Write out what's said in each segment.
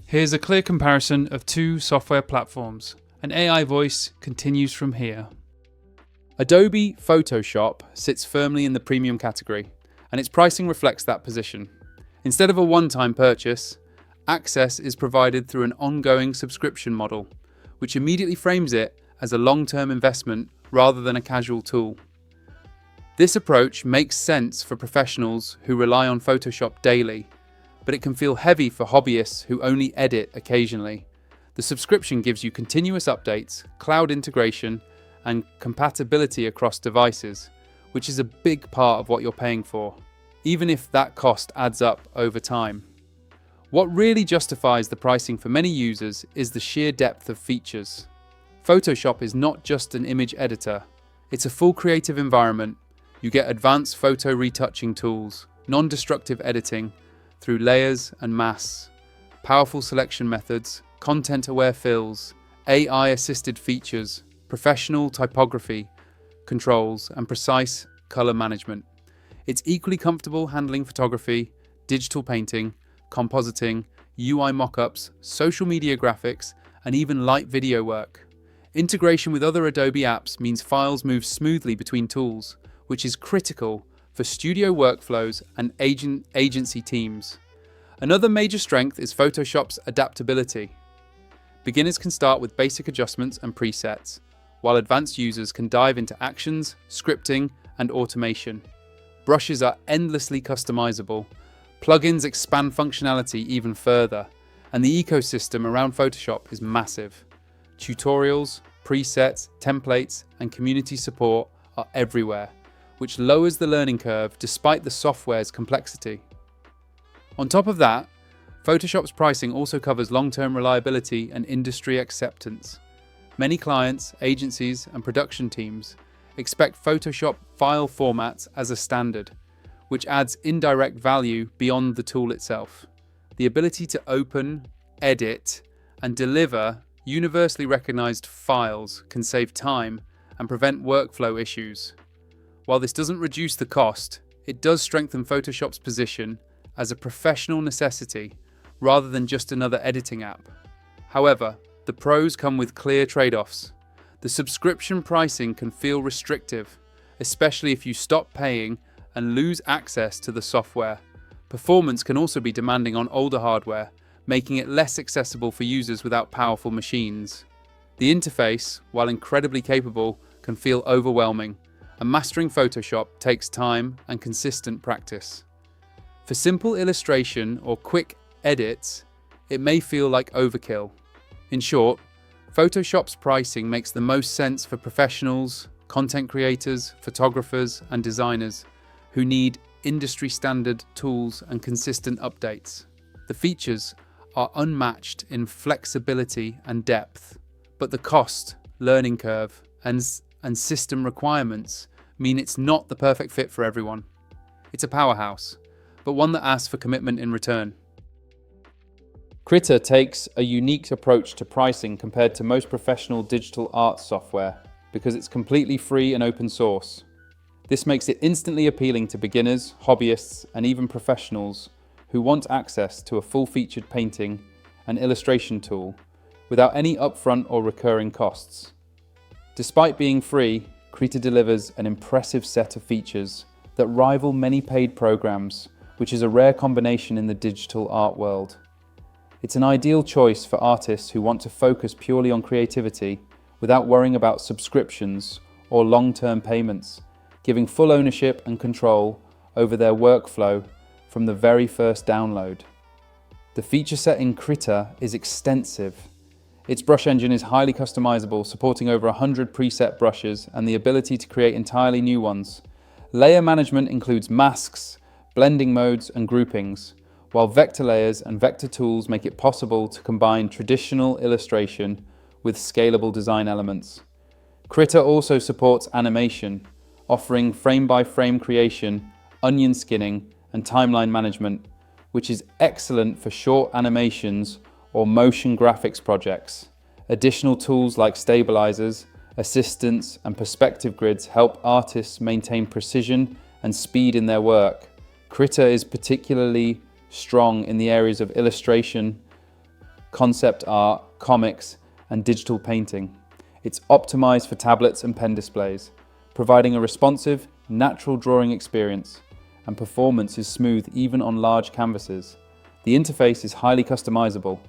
Here's a clear comparison of two software platforms. An AI voice continues from here. Adobe Photoshop sits firmly in the premium category, and its pricing reflects that position. Instead of a one-time purchase, access is provided through an ongoing subscription model, which immediately frames it as a long-term investment rather than a casual tool. This approach makes sense for professionals who rely on Photoshop daily, but it can feel heavy for hobbyists who only edit occasionally. The subscription gives you continuous updates, cloud integration, and compatibility across devices, which is a big part of what you're paying for, even if that cost adds up over time. What really justifies the pricing for many users is the sheer depth of features. Photoshop is not just an image editor, it's a full creative environment. You get advanced photo retouching tools, non-destructive editing through layers and masks, powerful selection methods, content-aware fills, AI-assisted features, professional typography controls, and precise color management. It's equally comfortable handling photography, digital painting, compositing, UI mockups, social media graphics, and even light video work. Integration with other Adobe apps means files move smoothly between tools, which is critical for studio workflows and agency teams. Another major strength is Photoshop's adaptability. Beginners can start with basic adjustments and presets, while advanced users can dive into actions, scripting, and automation. Brushes are endlessly customizable. Plugins expand functionality even further, and the ecosystem around Photoshop is massive. Tutorials, presets, templates, and community support are everywhere, which lowers the learning curve despite the software's complexity. On top of that, Photoshop's pricing also covers long-term reliability and industry acceptance. Many clients, agencies, and production teams expect Photoshop file formats as a standard, which adds indirect value beyond the tool itself. The ability to open, edit, and deliver universally recognized files can save time and prevent workflow issues. While this doesn't reduce the cost, it does strengthen Photoshop's position as a professional necessity rather than just another editing app. However, the pros come with clear trade-offs. The subscription pricing can feel restrictive, especially if you stop paying and lose access to the software. Performance can also be demanding on older hardware, making it less accessible for users without powerful machines. The interface, while incredibly capable, can feel overwhelming, and mastering Photoshop takes time and consistent practice. For simple illustration or quick edits, it may feel like overkill. In short, Photoshop's pricing makes the most sense for professionals, content creators, photographers, and designers who need industry-standard tools and consistent updates. The features are unmatched in flexibility and depth, but the cost, learning curve, and system requirements mean it's not the perfect fit for everyone. It's a powerhouse, but one that asks for commitment in return. Krita takes a unique approach to pricing compared to most professional digital art software because it's completely free and open source. This makes it instantly appealing to beginners, hobbyists, and even professionals who want access to a full-featured painting and illustration tool without any upfront or recurring costs. Despite being free, Krita delivers an impressive set of features that rival many paid programs, which is a rare combination in the digital art world. It's an ideal choice for artists who want to focus purely on creativity without worrying about subscriptions or long-term payments, giving full ownership and control over their workflow from the very first download. The feature set in Krita is extensive. Its brush engine is highly customizable, supporting over 100 preset brushes and the ability to create entirely new ones. Layer management includes masks, blending modes, and groupings, while vector layers and vector tools make it possible to combine traditional illustration with scalable design elements. Krita also supports animation, offering frame-by-frame creation, onion skinning, and timeline management, which is excellent for short animations or motion graphics projects. Additional tools like stabilizers, assistants, and perspective grids help artists maintain precision and speed in their work. Krita is particularly strong in the areas of illustration, concept art, comics, and digital painting. It's optimized for tablets and pen displays, providing a responsive, natural drawing experience, and performance is smooth even on large canvases. The interface is highly customizable,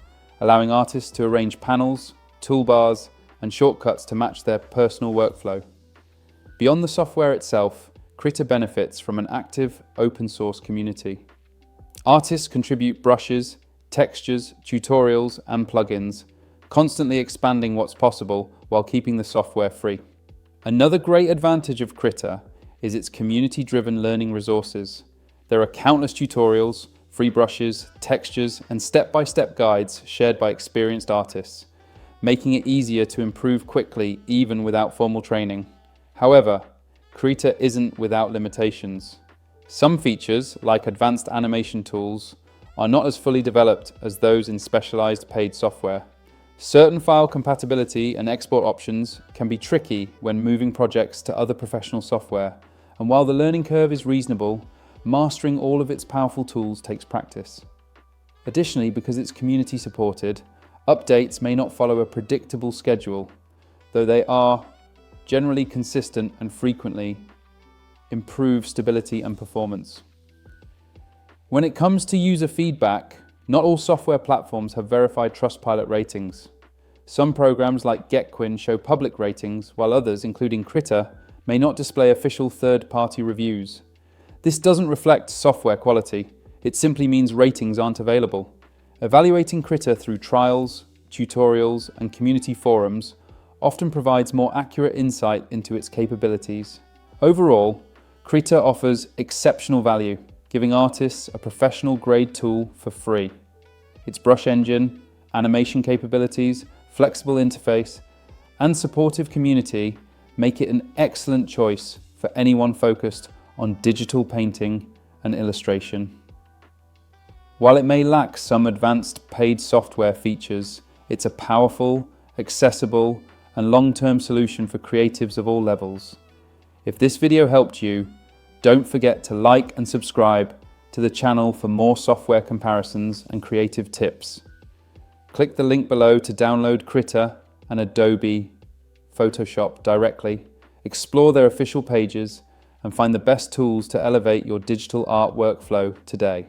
allowing artists to arrange panels, toolbars, and shortcuts to match their personal workflow. Beyond the software itself, Krita benefits from an active, open source community. Artists contribute brushes, textures, tutorials, and plugins, constantly expanding what's possible while keeping the software free. Another great advantage of Krita is its community-driven learning resources. There are countless tutorials, free brushes, textures, and step-by-step guides shared by experienced artists, making it easier to improve quickly even without formal training. However, Krita isn't without limitations. Some features, like advanced animation tools, are not as fully developed as those in specialized paid software. Certain file compatibility and export options can be tricky when moving projects to other professional software, and while the learning curve is reasonable, mastering all of its powerful tools takes practice. Additionally, because it's community supported, updates may not follow a predictable schedule, though they are generally consistent and frequently improve stability and performance. When it comes to user feedback, not all software platforms have verified Trustpilot ratings. Some programs like GetQuinn show public ratings, while others, including Krita, may not display official third-party reviews. This doesn't reflect software quality, it simply means ratings aren't available. Evaluating Krita through trials, tutorials, and community forums often provides more accurate insight into its capabilities. Overall, Krita offers exceptional value, giving artists a professional-grade tool for free. Its brush engine, animation capabilities, flexible interface, and supportive community make it an excellent choice for anyone focused on digital painting and illustration. While it may lack some advanced paid software features, it's a powerful, accessible, and long-term solution for creatives of all levels. If this video helped you, don't forget to like and subscribe to the channel for more software comparisons and creative tips. Click the link below to download Krita and Adobe Photoshop directly, explore their official pages, and find the best tools to elevate your digital art workflow today.